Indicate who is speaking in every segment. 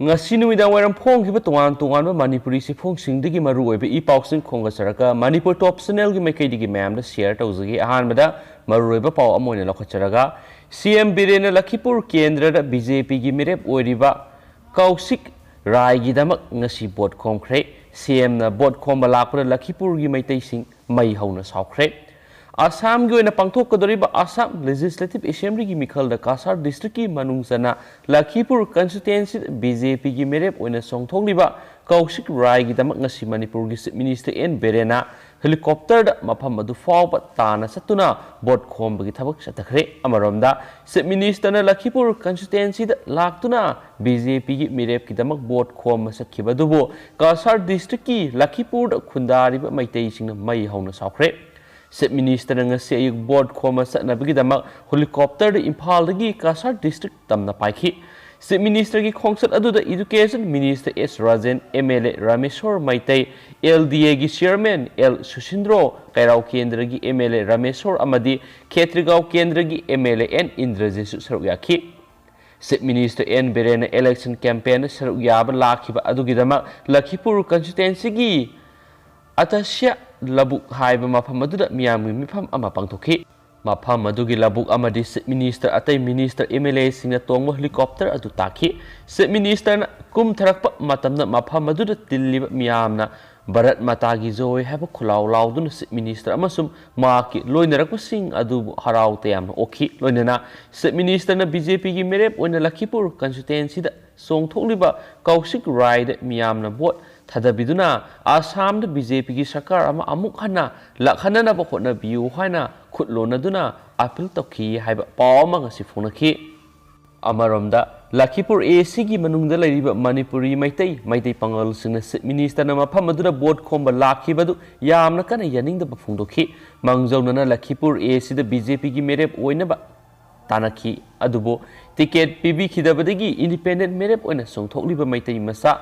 Speaker 1: ngasi nuida wairam phong hiba tongan tongan Manipuri si phong singdigi maru oibe I pausing khonga saraka Manipur top channel gi mekai digi ma'am da share tawzagi ahan bada maru oiba paw amoina lokhacharaga CM Birena Lakhipur Kendra da BJP gi mirep oiriba Kausik Rai gi damak ngasi bot khomkhre CM na bot khomba lakpura Lakhipur gi maitai sing mai hauna saukhre Assam gi oina pangthok kadoriba Assam Legislative Assembly gi mikhal da Kasar district ki manungsana Lakhipur constituency BJP gi merep oina songthokliba Kausik Rai gi damak ngasi Manipur gi Minister N Berena helicopter da mafam adu fawba tana satuna bot khomba gi thabak satakhre amaromda Minister na Lakhipur constituency da laktuna BJP gi mirep ki damak bot khom sakhiba dubo Kasar district ki Lakhipur da khundari ba maitai singna mai hauna saukhre Minister nga si ayuk board khoma sa nabigi damak helicopter da Imphal dagi Kasar district tamna paikhi Minister gi khongsat adu da Education Minister S Rajan MLA Rameshwar Maitai LDA gi chairman L Sushindro Kairau Kendra gi MLA Rameshwar amadi Khetrigau Kendra gi MLA N Indrajesu saruyakhi Minister N Berena election campaign saruyaba lakhiba adu gi damak Lakhipur constituency gi atasya labuk haiba mafam aduda miyamgi mifam ama pangthokhi mafam adugi labuk amadi Minister atai Minister MLA singna tongwa helicopter adu takhi Minister na kum tharakpa matamna mafam aduda tilliba miyamna Bharat Mata gi joy haba khulaw lawduna Minister amasum maki loinarakpa sing adu harau tayam okhi loinana Minister na BJP gi merep oina Lakhipur constituency da songthokliba Kausik Rai da miyamna vote Thadabiduna Assam da BJP gi sarkar ama amuk hana lakhana na ba khotna biu haina khutlona duna appeal tokhi haiba pawma ngasi phonakhi amaromda Lakhipur AC gi manungda lairiba Manipuri maitai pangal singna Minister na mafam aduna board khomba lakhibadu yamna kana yaningda ba phungdokhi mangjauna na Lakhipur AC da BJP gi merep oina ba tanakhi adubo ticket PB khidabadagi independent merep oina songthokliba maitai masa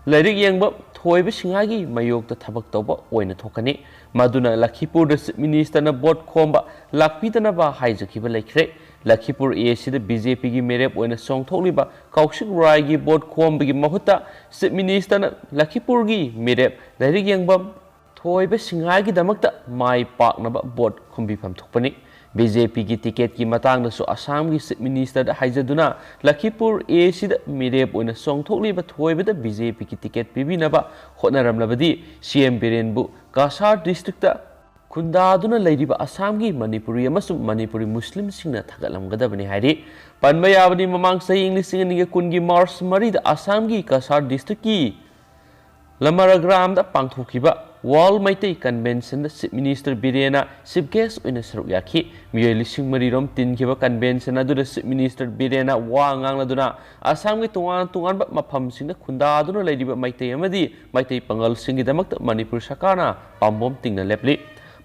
Speaker 1: Lairik yangba thoiba singagi mayokta thabak tawba oina thokani maduna Lakhipur da Minister na board khomba lakpidana ba haijakhiba laikhre Lakhipur AC da BJP gi merep oina songthokliba Kausik Rai gi board khomba gi mahutta Minister na Lakhipur gi merep lairik yangba thoiba singagi damakta mai paknaba board khombifam thokpani BJP gi ticket ki matang da su Assam gi Minister da haijaduna Lakhipur AC da mirep oina songthokliba thoiba da BJP ki ticket pibinaba hotnaramlabadi CM Birenbu Kasar district da khundaduna lairiba Assam gi Manipuri amasum Manipuri Muslim singna thagalamgadabani hairi panmayabani mamang sahi English singa kun gi March 3 da Assam gi Kasar district ki Lamaragram da pangthokiba Wall Maitai Convention da Minister Birena Chief Guest oina saruyakhi miyoi lising marirom tinkiba convention adu da Minister Birena wa ngangladuna Assam gi tungan ba mafam singna khundaduna lairiba maitai amadi maitai pangal singi damakta Manipur sakarna pambom tingna lepli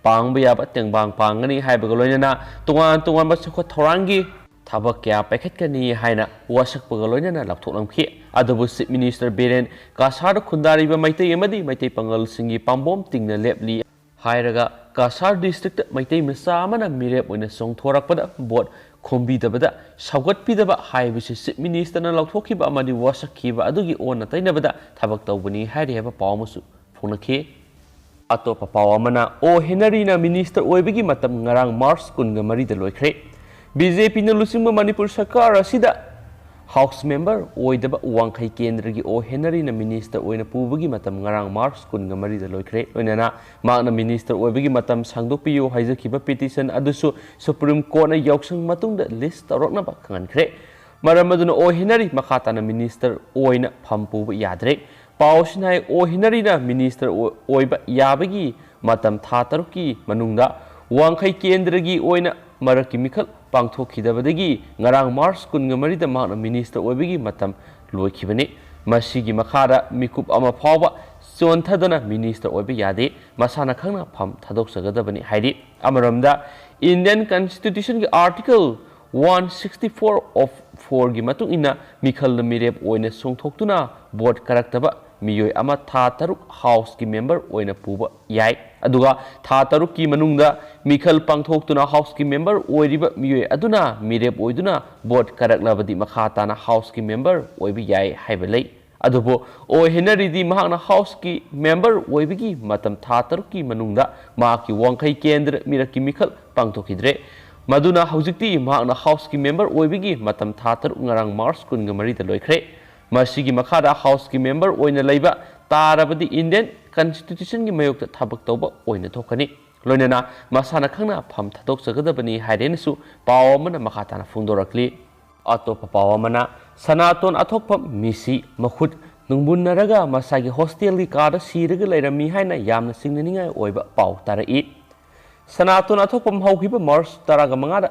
Speaker 1: pangba yaba tengbang pangani haibaga loinana tungan ba sakho thorangi thabak kya paikhatkani haina wasakpaga loinana lapthoklamkhi adubu Minister Biren Kasar khundari ba maitai amadi maitai pangal singi pambom tingna lepli hairaga Kasar district maitai masa amana mirep oina songthorakpada bot khombidabada saugatpidaba haibisi Minister na lauthokhiba amadi wasakhiba adugi onna tainabada thabak tawbani hairi haba pawmusu phonakhi atopa pawamana o Henry na Minister oibigi matam ngarang March 13 da loikhre BJP na lusingba Manipur sarkar asida House member oidaba Wangkhai Kendra gi o Henry na Minister oina pubagi matam ngarang March 13 da loikhre loinana magna Minister oibagi matam sangdokpiyo haijakhiba petition adusu Supreme Court na yausang matungda list tarokna ba khankhre maramaduna o Henry makhata na Minister oina phampuba yadre Pausnai o Henry na Minister oiba yabagi matam tha taruki manungda Wangkhai Kendra gi oina maraki mikhal pangthokhidabadagi ngarang March 13 da magna Minister oibigi matam loikhibani masigi makhara mikup ama phawba chonthadana Minister oiba yade masana khangna pham thadoksagadabani hairi amaramda Indian Constitution gi article 164 of 4 gi matung ina mikhal mirep oina songthoktuna board karaktaba miyoi ama tha taruk house ki member oina puba yai aduga tha taruk ki manungda mikhal pangthoktuna house ki member oiriba miyoi aduna mirep oiduna board karaklabadi makha tana house ki member oibi yai haibalai अदुबो ओहेनरिदी Mahana house की member ओइबगी मतम था तरुकी मनुंगदा माकी वांखै केंद्र मिरकी मिखल पांगथोखिद्रे मदुना हौजिक्ति महाना house की member ओइबगी मतम था तरुक ngarang मार्च 13 दा लोइख्रे मसिगी मखादा house की member ओइना लैबा ताराबदी Indian constitution की मयोक थाबक तौबा ओइना थोकनी लोइनना मसाना खंगना फम थादोक जगदबनी हाइरेनसु पाव अमना मखाताना फुंदोरकली अतोप पाव अमना सनातोन अथोकफम मिसी मखुद नुंगबुनरगा मसागी हॉस्टेल की कार सीरग लेरमी हाइना यामना सिंगनिंगाय ओइबा पाव तारई सनातोन अथोकफम हौखिबा मार्च 15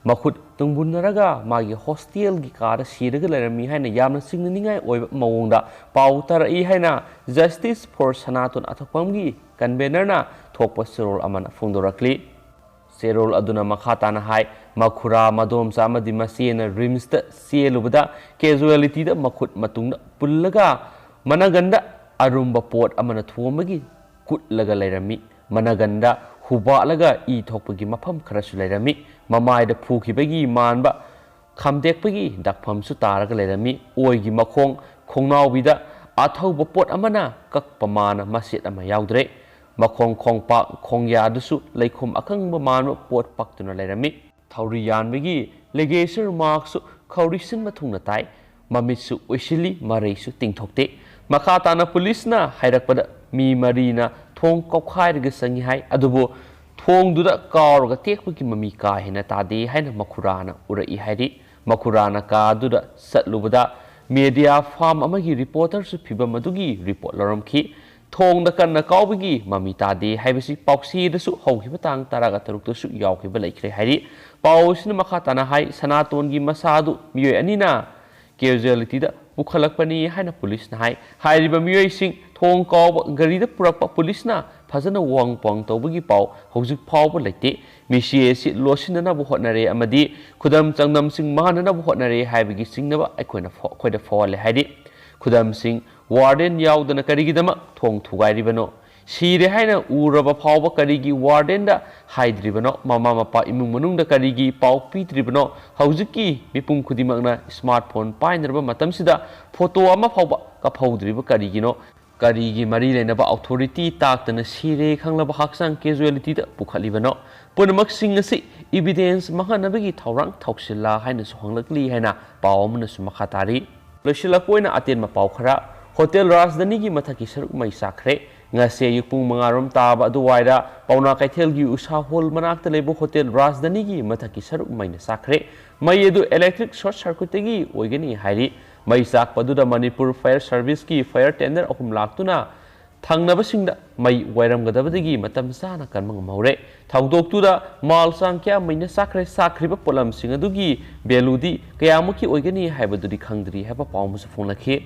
Speaker 1: मखुद तुंगबुनरगा मागी हॉस्टेल की कार सीरग लेरमी हाइना यामना सिंगनिंगाय ओइबा मवोंदा पाव तारई हाइना जस्टिस फॉर सनातोन अथोकफमगी कन्वेनरना थोकपा सेरोल अमना फुंदोरकली सेरोल अदुना मखाताना हाय मखुरा मदोमचा अमदि मसेना रिम्स सेलुबदा कैजुअलिटी दा मखुद मतुंग पुल्लगा मनगंदा अरुंबा पोट अमना थोमगी कुटलगा लेरमी मनगंदा हुबालगा ई थोकपगी मफम खरसु लेरमी ममायदा फुखिबगी मानबा खमदेकपगी दखफमसु तारगा लेरमी ओइगी मखोंग खोंगनावबिदा आथौबा पोट अमना ककपमाना मसेत अमा याउद्रे मखोंग खोंगपा खोंगयादसु लेखुम अखंग मान पोट पक्तुना लेरमी थौरी यानबगी लेगेसर मार्क्सु खौरिसिन मथुंगना ताई ममिसु उइसिली मरैसु तिंगथोकते मखाताना पुलिसना हाइरकपदा मी मरीना थोंग कौखाइरगा संगी हाय अदुबो थोंगदुदा कावरगा तेकपगी ममी का हेना तादे हाइना मखुराना उरई हाइरि मखुराना कादुदा सतलुबदा मीडिया फार्म अमगी रिपोर्टरसु फिबम अदुगी रिपोर्ट लरमखी थोंग कन्ना काउबगी ममी तादे हाइबसी पाउसीदसु हौखिबा तांग तारागा तरुक्तसु यावखिबा लैख्रे हाइरि पाउसिना मखाताना हाय सनातोनगी मसादु मियोय अनिना कैजुअलिटीदा पुखलकपनी हाइना पुलिसना हाय हाइरिबा मियोयसिंग थोंग काउब गरीदा पुरकपा पुलिसना फजना वांग पोंग तौबगी पाउ हौजिक फाउबा लैते मिसिएसि लोसिननाबु होटनरे अमदी खुदम चंगनमसिंग माननाबु होटनरे हाइबगी सिंगनबा खोइदा फौले हाइरि खुदमसिंग वार्डन याउदना करिगिदमा थोंग थुगाइरिबनो सीरे हाइना उरबा फाउबा करिगी वार्डनदा हाइद्रिबनो मामा मपा इमुंग मनुंगदा करिगी पाउ पीद्रिबनो हौजिकी मिपुंग खुदिमगना स्मार्टफोन पाइनरबा मतमसिदा फोटो अमा फाउबा कफौद्रिबा करिगिनो करिगी मरी लेनबा अथॉरिटी ताकतना सीरे खंगलबा हाक्सांग कैजुअलिटीदा पुखलिबनो पुनमक सिंग असि एविडेंस महानबगी थौरांग थौसिला हाइना सुहंगलकली हाइना पाउ अमनसु मखातारी लोसिलकोइना अतेन पाउ खरा होटल राजधानी की मथकी सरुक मई Sakhare ngase yupung mangarom taba aduwaida pauna kaithel gi usha hol manakta lebo hotel rajdhani gi mathaki saruk maina sakre mai edu electric short circuit gi oigani hairi mai sak paduda manipur fire service ki fire tender ahum laktuna thangnabasingda mai wairam gadabadagi matam sana kanmang maure thaudoktuda mal sangkya maina sakre sakriba polam sing adugi beludi kayamuki oigani haibadudi khangdri haba pawmusa phonglakhe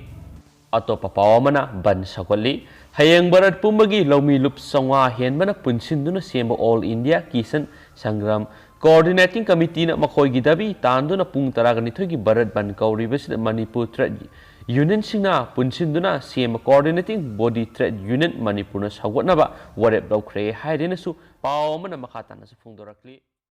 Speaker 1: अतोपा पावमना बन सगोली हयेंग Bharat पुंबगी लौमी loop संवा हेनबना पुनसिंदुना सेंब all India किसान संग्राम coordinating committee न मखोयगी दबी तांदुना पुंग तरागनिथोगी भारत बन कौरिबसिद Manipur trade union सिंगना पुनसिंदुना सेंब कोऑर्डिनेटिंग बॉडी ट्रेड यूनियन मणिपुरना सगोटनाबा वरेप लौख्रे हाइरेनसु पावमना मखातानसु फुंगदोरकली